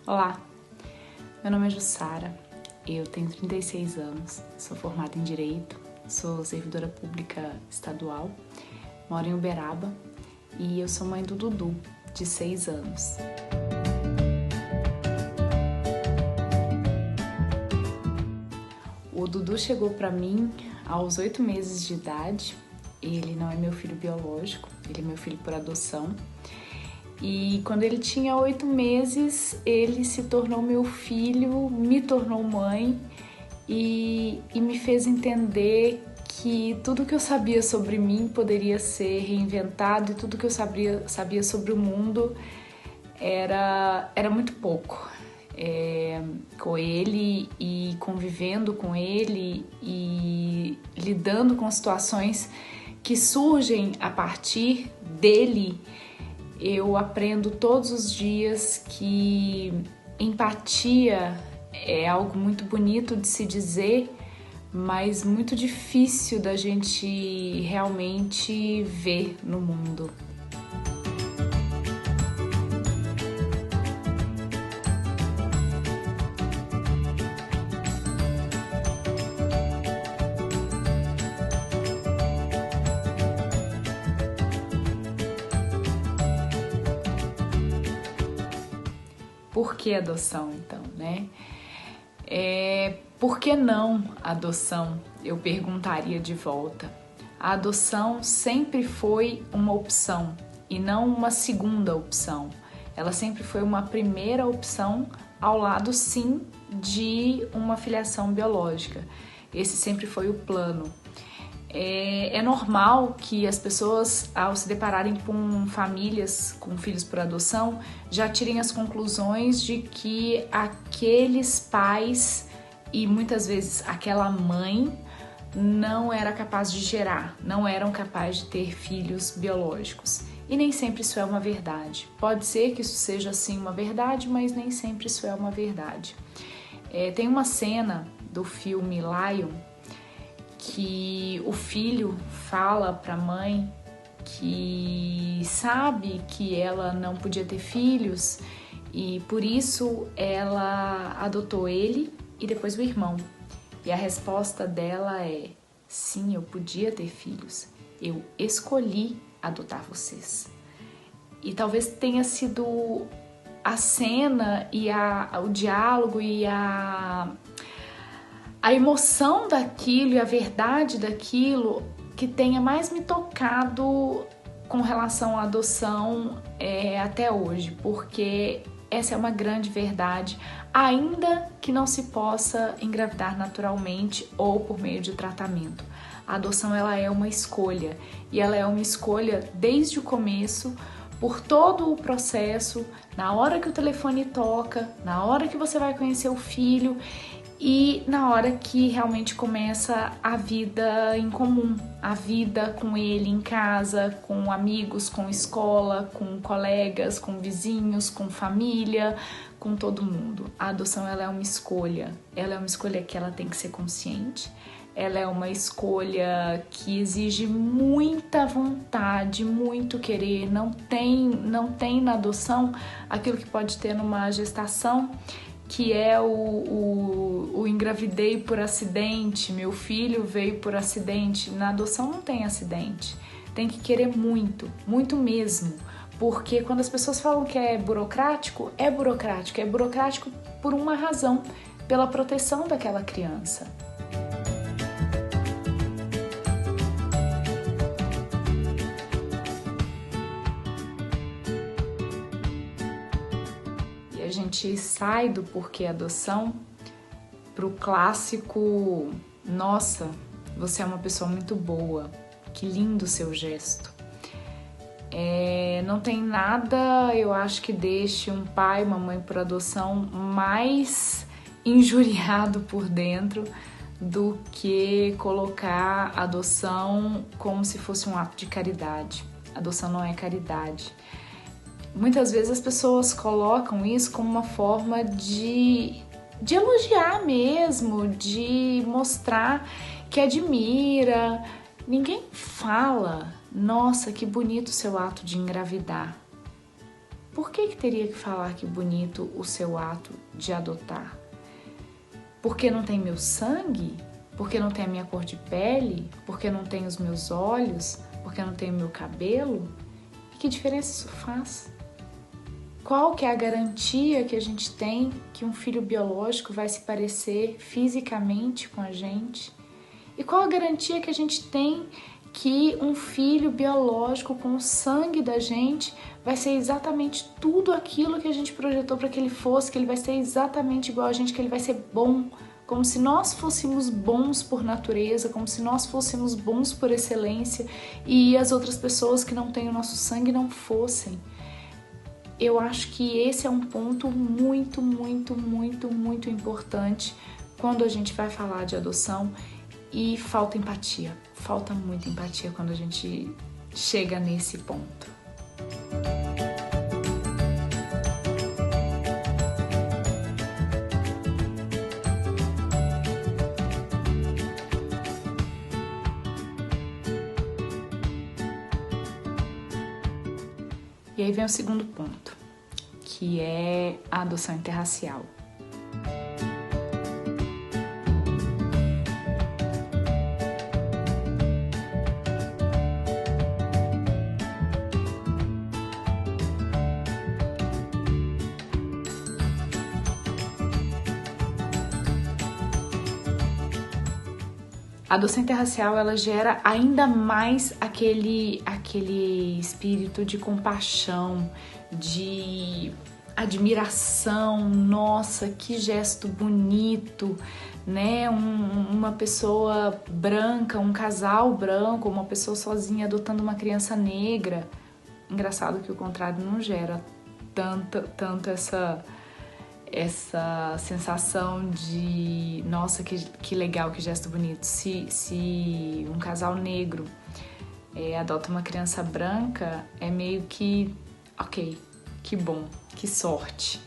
Olá, meu nome é Jussara, eu tenho 36 anos, sou formada em Direito, sou servidora pública estadual, moro em Uberaba e eu sou mãe do Dudu, de 6 anos. O Dudu chegou para mim aos 8 meses de idade. Ele não é meu filho biológico, ele é meu filho por adoção. E quando ele tinha 8 meses, ele se tornou meu filho, me tornou mãe e me fez entender que tudo que eu sabia sobre mim poderia ser reinventado e tudo que eu sabia sobre o mundo era muito pouco. Com ele e convivendo com ele e lidando com situações que surgem a partir dele, eu aprendo todos os dias que empatia é algo muito bonito de se dizer, mas muito difícil da gente realmente ver no mundo. Por que adoção, então, né? Por que não adoção? Eu perguntaria de volta. A adoção sempre foi uma opção e não uma segunda opção. Ela sempre foi uma primeira opção ao lado, sim, de uma filiação biológica. Esse sempre foi o plano. É normal que as pessoas, ao se depararem com famílias com filhos por adoção, já tirem as conclusões de que aqueles pais e muitas vezes aquela mãe não era capaz de gerar, não eram capazes de ter filhos biológicos. E nem sempre isso é uma verdade. Pode ser que isso seja sim uma verdade, mas nem sempre isso é uma verdade. Tem uma cena do filme Lion que o filho fala para a mãe que sabe que ela não podia ter filhos e por isso ela adotou ele e depois o irmão. E a resposta dela é: sim, eu podia ter filhos, eu escolhi adotar vocês. E talvez tenha sido a cena e o diálogo e a emoção daquilo e a verdade daquilo que tenha mais me tocado com relação à adoção até hoje, porque essa é uma grande verdade, ainda que não se possa engravidar naturalmente ou por meio de tratamento. A adoção ela é uma escolha e ela é uma escolha desde o começo, por todo o processo, na hora que o telefone toca, na hora que você vai conhecer o filho e na hora que realmente começa a vida em comum, a vida com ele em casa, com amigos, com escola, com colegas, com vizinhos, com família, com todo mundo. A adoção ela é uma escolha que ela tem que ser consciente, ela é uma escolha que exige muita vontade, muito querer, não tem na adoção aquilo que pode ter numa gestação, que é o engravidei por acidente, meu filho veio por acidente. Na adoção não tem acidente, tem que querer muito, muito mesmo, porque quando as pessoas falam que é burocrático por uma razão, pela proteção daquela criança. A gente sai do porquê adoção pro clássico: nossa, você é uma pessoa muito boa, que lindo seu gesto. Não tem nada, eu acho, que deixe um pai, uma mãe por adoção mais injuriado por dentro do que colocar a adoção como se fosse um ato de caridade. Adoção não é caridade. Muitas vezes as pessoas colocam isso como uma forma de elogiar mesmo, de mostrar que admira. Ninguém fala: nossa, que bonito o seu ato de engravidar. por que teria que falar que bonito o seu ato de adotar? Porque não tem meu sangue? Porque não tem a minha cor de pele? Porque não tem os meus olhos? Porque não tem o meu cabelo? E que diferença isso faz? Qual que é a garantia que a gente tem que um filho biológico vai se parecer fisicamente com a gente? E qual a garantia que a gente tem que um filho biológico com o sangue da gente vai ser exatamente tudo aquilo que a gente projetou para que ele fosse, que ele vai ser exatamente igual a gente, que ele vai ser bom, como se nós fôssemos bons por natureza, como se nós fôssemos bons por excelência e as outras pessoas que não têm o nosso sangue não fossem. Eu acho que esse é um ponto muito, muito, muito, muito importante quando a gente vai falar de adoção. E falta empatia, falta muita empatia quando a gente chega nesse ponto. E aí vem o segundo ponto, que é a adoção interracial. A adoção interracial, ela gera ainda mais aquele espírito de compaixão, de admiração. Nossa, que gesto bonito, né? Uma pessoa branca, um casal branco, uma pessoa sozinha adotando uma criança negra. Engraçado que o contrário não gera tanto essa sensação de nossa, que legal, que gesto bonito. Se um casal negro adota uma criança branca, é meio que ok, que bom, que sorte,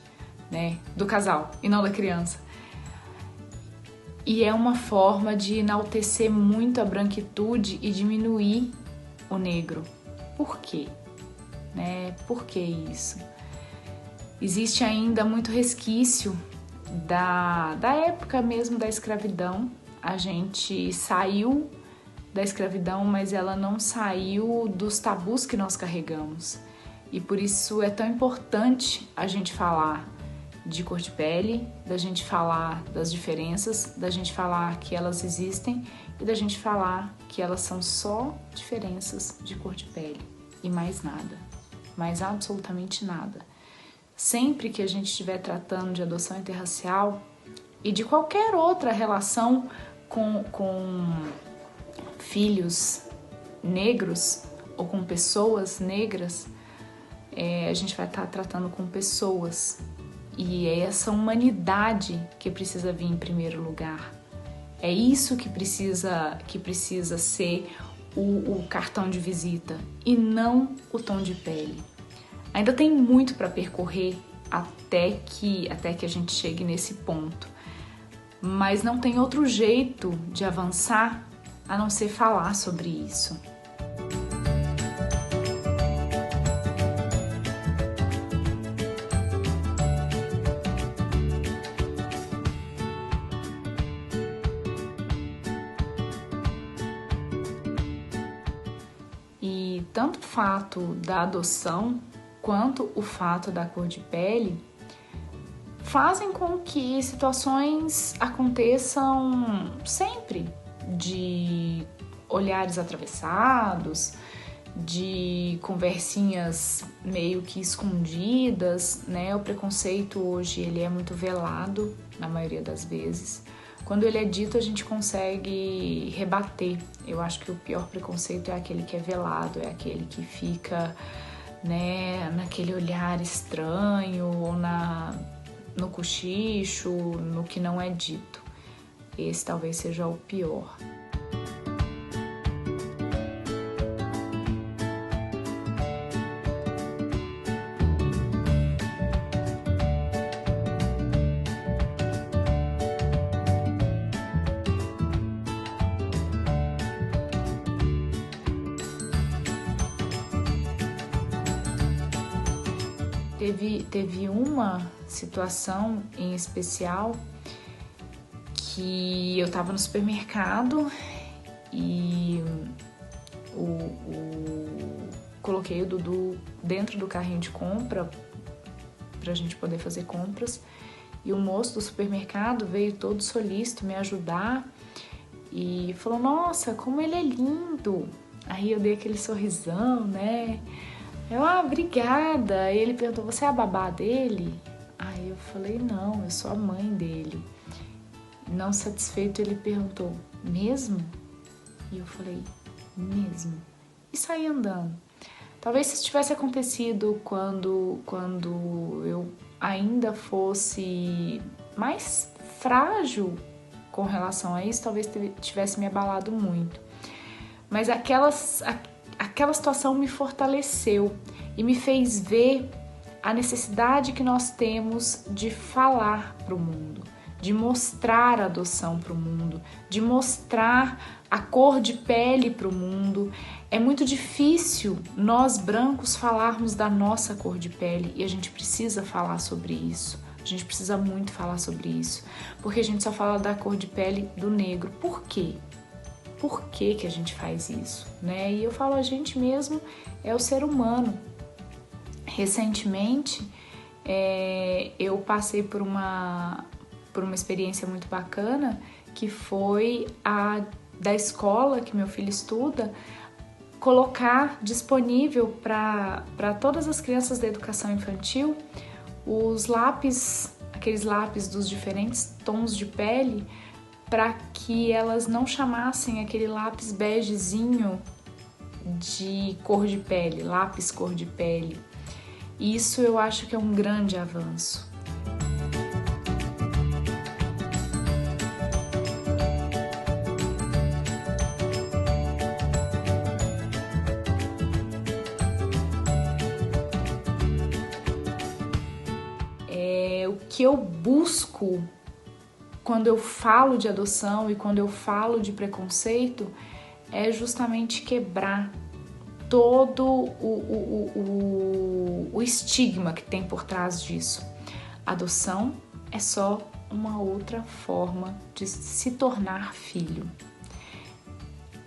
né, do casal e não da criança. E é uma forma de enaltecer muito a branquitude e diminuir o negro. Por quê? Né? Por que isso? Existe ainda muito resquício da época mesmo da escravidão. A gente saiu da escravidão, mas ela não saiu dos tabus que nós carregamos. E por isso é tão importante a gente falar de cor de pele, da gente falar das diferenças, da gente falar que elas existem e da gente falar que elas são só diferenças de cor de pele e mais nada, mais absolutamente nada. Sempre que a gente estiver tratando de adoção interracial e de qualquer outra relação com filhos negros ou com pessoas negras, a gente vai estar tratando com pessoas. E é essa humanidade que precisa vir em primeiro lugar. É isso que precisa ser o cartão de visita e não o tom de pele. Ainda tem muito para percorrer até que a gente chegue nesse ponto, mas não tem outro jeito de avançar a não ser falar sobre isso. E tanto o fato da adoção quanto o fato da cor de pele fazem com que situações aconteçam sempre, de olhares atravessados, de conversinhas meio que escondidas, né? O preconceito hoje ele é muito velado na maioria das vezes. Quando ele é dito, a gente consegue rebater. Eu acho que o pior preconceito é aquele que é velado, é aquele que fica, né, naquele olhar estranho ou no cochicho, no que não é dito. Esse talvez seja o pior. Teve uma situação em especial que eu tava no supermercado e coloquei o Dudu dentro do carrinho de compra pra gente poder fazer compras, e o moço do supermercado veio todo solícito me ajudar e falou: nossa, como ele é lindo. Aí eu dei aquele sorrisão, né? Obrigada. Aí ele perguntou: você é a babá dele? Aí eu falei: não, eu sou a mãe dele. Não satisfeito, ele perguntou: mesmo? E eu falei: mesmo. E saí andando. Talvez se isso tivesse acontecido quando eu ainda fosse mais frágil com relação a isso, talvez tivesse me abalado muito. Mas aquela situação me fortaleceu e me fez ver a necessidade que nós temos de falar para o mundo, de mostrar a adoção para o mundo, de mostrar a cor de pele para o mundo. É muito difícil nós brancos falarmos da nossa cor de pele e a gente precisa falar sobre isso. A gente precisa muito falar sobre isso, porque a gente só fala da cor de pele do negro. Por quê? Por que a gente faz isso, né? E eu falo, a gente mesmo é o ser humano. Recentemente, eu passei por uma experiência muito bacana, que foi a da escola que meu filho estuda, colocar disponível para todas as crianças da educação infantil os lápis, aqueles lápis dos diferentes tons de pele, para que elas não chamassem aquele lápis begezinho de cor de pele, lápis cor de pele. Isso eu acho que é um grande avanço. O que eu busco quando eu falo de adoção e quando eu falo de preconceito é justamente quebrar todo o estigma que tem por trás disso. A adoção é só uma outra forma de se tornar filho.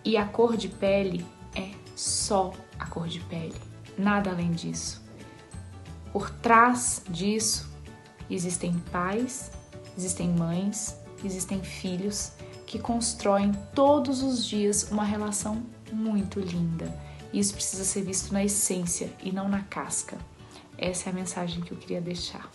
E a cor de pele é só a cor de pele, nada além disso. Por trás disso existem pais, existem mães, existem filhos que constroem todos os dias uma relação muito linda. E isso precisa ser visto na essência e não na casca. Essa é a mensagem que eu queria deixar.